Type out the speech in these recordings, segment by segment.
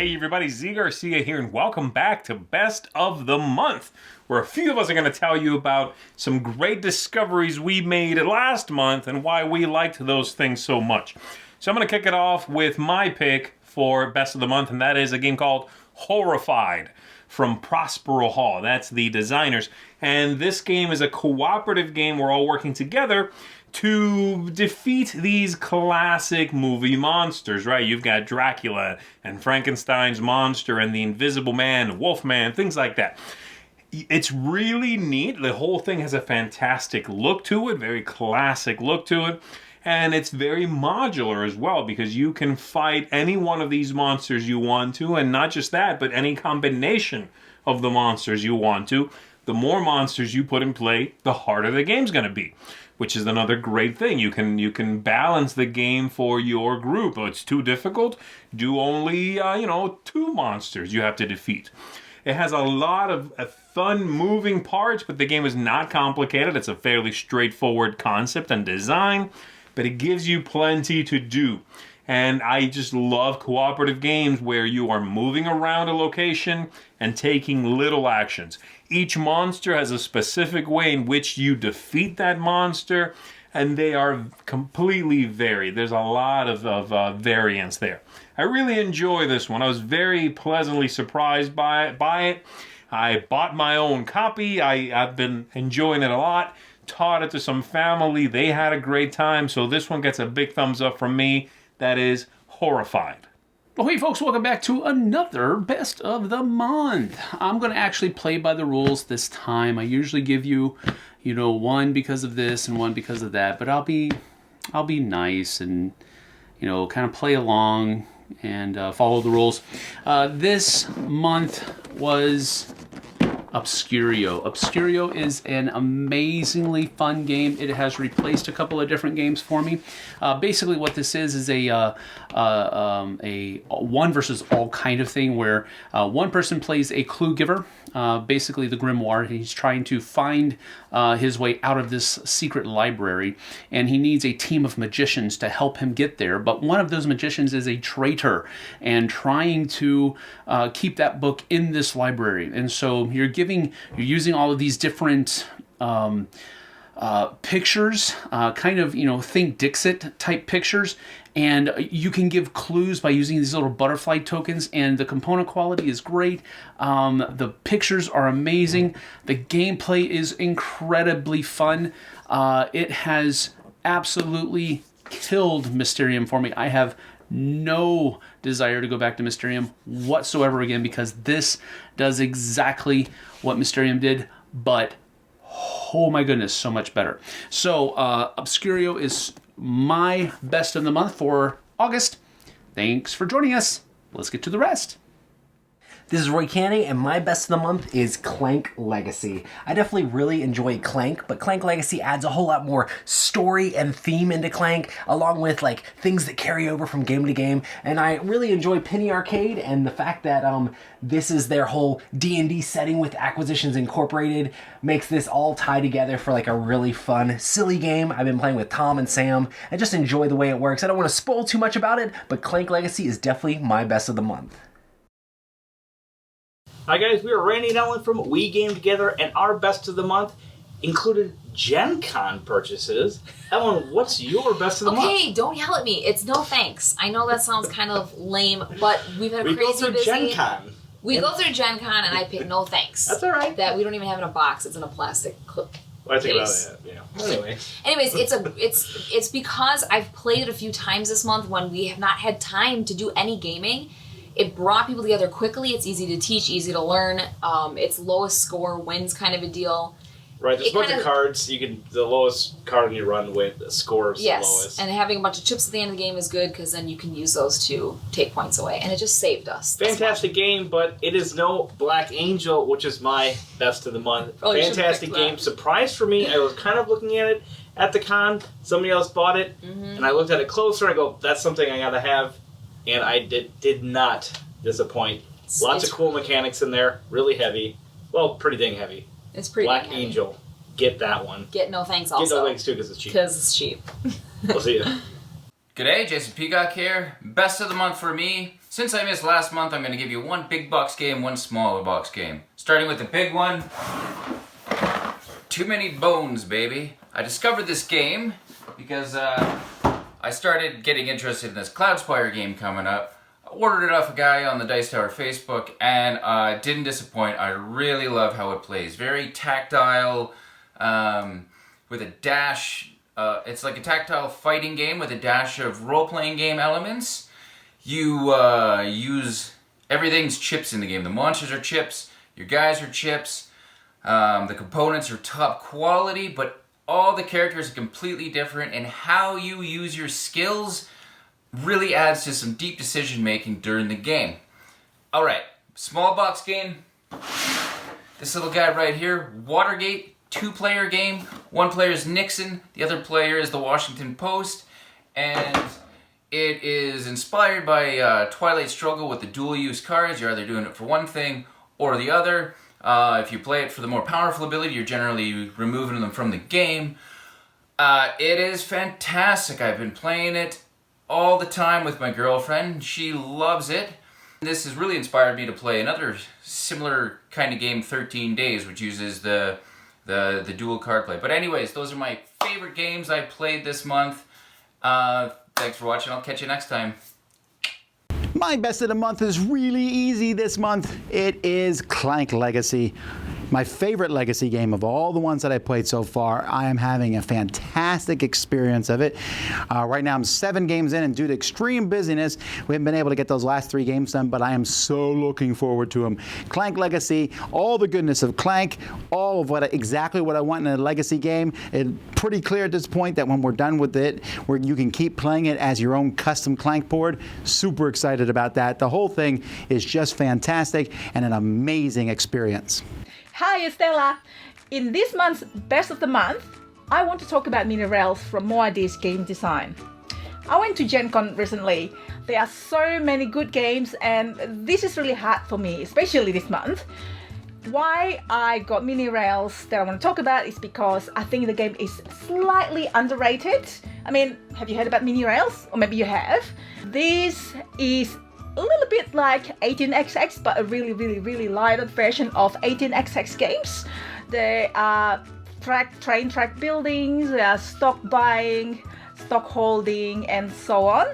Hey everybody, Z Garcia here, and welcome back to Best of the Month, where a few of us are going to tell you about some great discoveries we made last month and why we liked those things so much. So I'm going to kick it off with my pick for Best of the Month, and that is a game called Horrified from Prospero Hall. That's the designers. And this game is a cooperative game. We're all working together to defeat these classic movie monsters, right? You've got Dracula and Frankenstein's monster and the Invisible Man, Wolfman, things like that. It's really neat. The whole thing has a fantastic look to it, very classic look to it. And it's very modular as well, because you can fight any one of these monsters you want to, and not just that, but any combination of the monsters you want to. The more monsters you put in play, the harder the game's going to be, which is another great thing. You can balance the game for your group. Oh, it's too difficult? Do only, 2 monsters you have to defeat. It has a lot of fun moving parts, but the game is not complicated. It's a fairly straightforward concept and design, but it gives you plenty to do. And I just love cooperative games where you are moving around a location and taking little actions. Each monster has a specific way in which you defeat that monster, and they are completely varied. There's a lot of variance there. I really enjoy this one. I was very pleasantly surprised by it. I bought my own copy. I've been enjoying it a lot. Taught it to some family. They had a great time. So this one gets a big thumbs up from me. That is Horrified. Well, hey folks, welcome back to another Best of the Month. I'm going to actually play by the rules this time. I usually give you, one because of this and one because of that, but I'll be nice and, kind of play along and follow the rules. This month was Obscurio. Obscurio is an amazingly fun game. It has replaced a couple of different games for me. Basically what this is a one versus all kind of thing where one person plays a clue giver, basically the grimoire. He's trying to find his way out of this secret library, and he needs a team of magicians to help him get there. But one of those magicians is a traitor and trying to keep that book in this library. And so you're using all of these different pictures, think Dixit type pictures, and you can give clues by using these little butterfly tokens, and the component quality is great. The pictures are amazing. The gameplay is incredibly fun. It has absolutely killed Mysterium for me. I have no desire to go back to Mysterium whatsoever again, because this does exactly what Mysterium did, but oh my goodness, so much better. So Obscurio is my Best of the Month for August. Thanks for joining us. Let's get to the rest. This is Roy Canning, and my Best of the Month is Clank Legacy. I definitely really enjoy Clank, but Clank Legacy adds a whole lot more story and theme into Clank, along with things that carry over from game to game. And I really enjoy Penny Arcade, and the fact that this is their whole D&D setting with Acquisitions Incorporated makes this all tie together for a really fun, silly game. I've been playing with Tom and Sam. I just enjoy the way it works. I don't want to spoil too much about it, but Clank Legacy is definitely my Best of the Month. Hi guys, we are Randy and Ellen from We Game Together, and our Best of the Month included Gen Con purchases. Ellen, what's your Best of the Month? Okay, don't yell at me. It's no thanks. I know that sounds kind of lame, but we've had a crazy busy... We go through Gen Con. We go through Gen Con, and I pick no thanks. That's all right. That we don't even have in a box. It's in a plastic clip. Well, I think about it, yeah. Anyways, it's because I've played it a few times this month when we have not had time to do any gaming. It brought people together quickly. It's easy to teach, easy to learn. It's lowest score wins kind of a deal. Right, there's a bunch of cards. The lowest card you run with, the score is the lowest. And having a bunch of chips at the end of the game is good, because then you can use those to take points away. And it just saved us. Fantastic game, but it is no Black Angel, which is my Best of the Month. Fantastic game. Surprise for me. I was kind of looking at it at the con. Somebody else bought it, and I looked at it closer, and I go, that's something I gotta have. And I did not disappoint. Lots of cool mechanics in there. Really heavy. Well, pretty dang heavy. It's pretty Black Angel. Get that one. Get no thanks also. Get no thanks too, because it's cheap. Because it's cheap. We'll see you. G'day, Jason Peacock here. Best of the month for me, Since I missed last month, I'm going to give you one big box game, one smaller box game. Starting with the big one, Too Many Bones, baby. I discovered this game because I started getting interested in this Cloudspire game coming up. I ordered it off a guy on the Dice Tower Facebook, and didn't disappoint. I really love how it plays. Very tactile, with a dash. It's like a tactile fighting game with a dash of role-playing game elements. You use everything's chips in the game. The monsters are chips, your guys are chips, the components are top quality, but all the characters are completely different, and how you use your skills really adds to some deep decision making during the game. Alright, small box game. This little guy right here, Watergate, 2-player game. One player is Nixon, the other player is the Washington Post, and it is inspired by Twilight Struggle with the dual-use cards. You're either doing it for one thing or the other. If you play it for the more powerful ability, you're generally removing them from the game. It is fantastic. I've been playing it all the time with my girlfriend. She loves it. This has really inspired me to play another similar kind of game, 13 Days, which uses the dual card play. But anyways, those are my favorite games I played this month. Thanks for watching. I'll catch you next time. My best of the month is really easy this month. It is Clank Legacy. My favorite Legacy game of all the ones that I played so far. I am having a fantastic experience of it. Right now I'm 7 games in, and due to extreme busyness, we haven't been able to get those last 3 games done, but I am so looking forward to them. Clank Legacy, all the goodness of Clank, all of exactly what I want in a Legacy game. It's pretty clear at this point that when we're done with it, where you can keep playing it as your own custom Clank board. Super excited about that. The whole thing is just fantastic and an amazing experience. Hi, Estella. In this month's Best of the Month, I want to talk about mini rails from More Ideas Game Design. I went to Gen Con recently. There are so many good games, and this is really hard for me, especially this month. Why I got mini rails that I want to talk about is because I think the game is slightly underrated. I mean, have you heard about mini rails? Or maybe you have. This is a little bit like 18xx, but a really lighter version of 18xx games. There are train track buildings, there are stock buying, stock holding, and so on.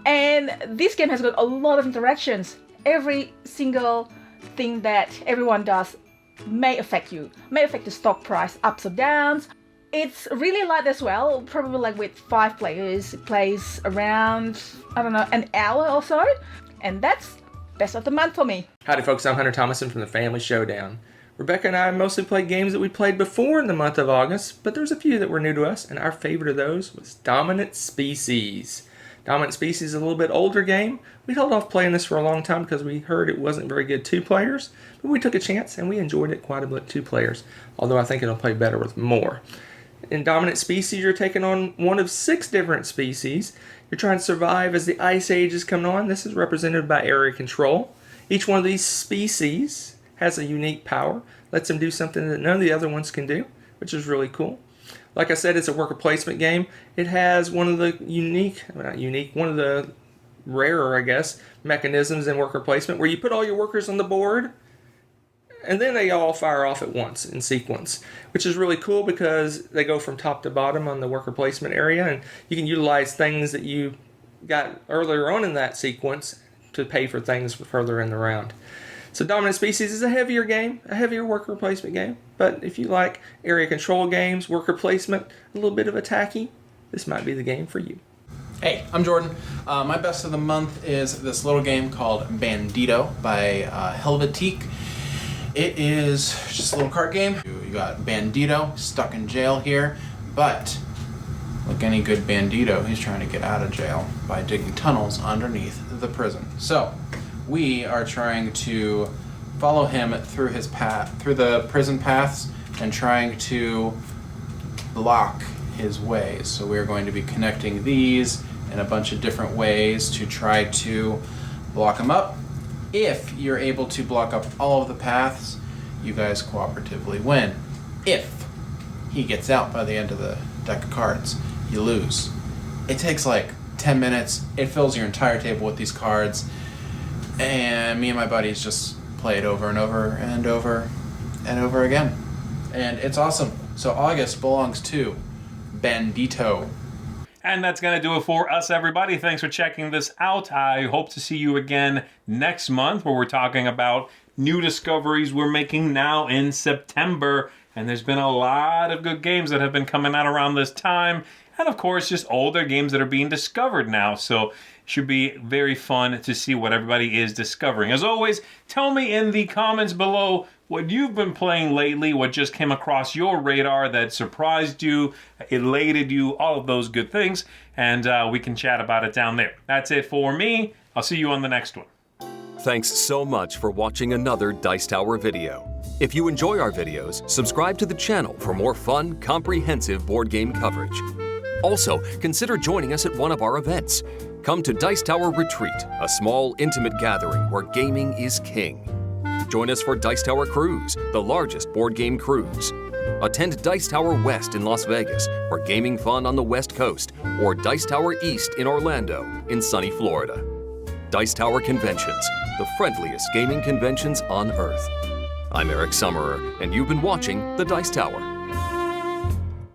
And this game has got a lot of interactions. Every single thing that everyone does may affect you, may affect the stock price, ups or downs. It's really light as well, probably like with 5 players. It plays around, I don't know, an hour or so. And that's Best of the Month for me. Howdy folks, I'm Hunter Thomason from the Family Showdown. Rebecca and I mostly played games that we played before in the month of August, but there's a few that were new to us, and our favorite of those was Dominant Species. Dominant Species is a little bit older game. We held off playing this for a long time because we heard it wasn't very good 2 players, but we took a chance and we enjoyed it quite a bit 2 players, although I think it'll play better with more. In Dominant Species, you're taking on one of 6 different species. You're trying to survive as the Ice Age is coming on. This is represented by area control. Each one of these species has a unique power, lets them do something that none of the other ones can do, which is really cool. Like I said, it's a worker placement game. It has one of the one of the rarer, I guess, mechanisms in worker placement where you put all your workers on the board and then they all fire off at once in sequence, which is really cool because they go from top to bottom on the worker placement area, and you can utilize things that you got earlier on in that sequence to pay for things further in the round. So Dominant Species is a heavier game, a heavier worker placement game, but if you like area control games, worker placement, a little bit of attacky, this might be the game for you. Hey, I'm Jordan. My best of the month is this little game called Bandito by Helvetique. It is just a little card game. You got Bandito stuck in jail here, but like any good bandito, he's trying to get out of jail by digging tunnels underneath the prison. So we are trying to follow him through his path, through the prison paths, and trying to block his ways. So we're going to be connecting these in a bunch of different ways to try to block him up. If you're able to block up all of the paths, you guys cooperatively win. If he gets out by the end of the deck of cards, you lose. It takes like 10 minutes. It fills your entire table with these cards. And me and my buddies just play it over and over and over and over again. And it's awesome. So August belongs to Bandito. And that's going to do it for us, everybody. Thanks for checking this out. I hope to see you again next month where we're talking about new discoveries we're making now in September. And there's been a lot of good games that have been coming out around this time. And of course, just older games that are being discovered now. So it should be very fun to see what everybody is discovering. As always, tell me in the comments below what you've been playing lately, what just came across your radar that surprised you, elated you, all of those good things. And we can chat about it down there. That's it for me. I'll see you on the next one. Thanks so much for watching another Dice Tower video. If you enjoy our videos, subscribe to the channel for more fun, comprehensive board game coverage. Also, consider joining us at one of our events. Come to Dice Tower Retreat, a small, intimate gathering where gaming is king. Join us for Dice Tower Cruise, the largest board game cruise. Attend Dice Tower West in Las Vegas for gaming fun on the West Coast, or Dice Tower East in Orlando in sunny Florida. Dice Tower Conventions, the friendliest gaming conventions on Earth. I'm Eric Summerer, and you've been watching The Dice Tower.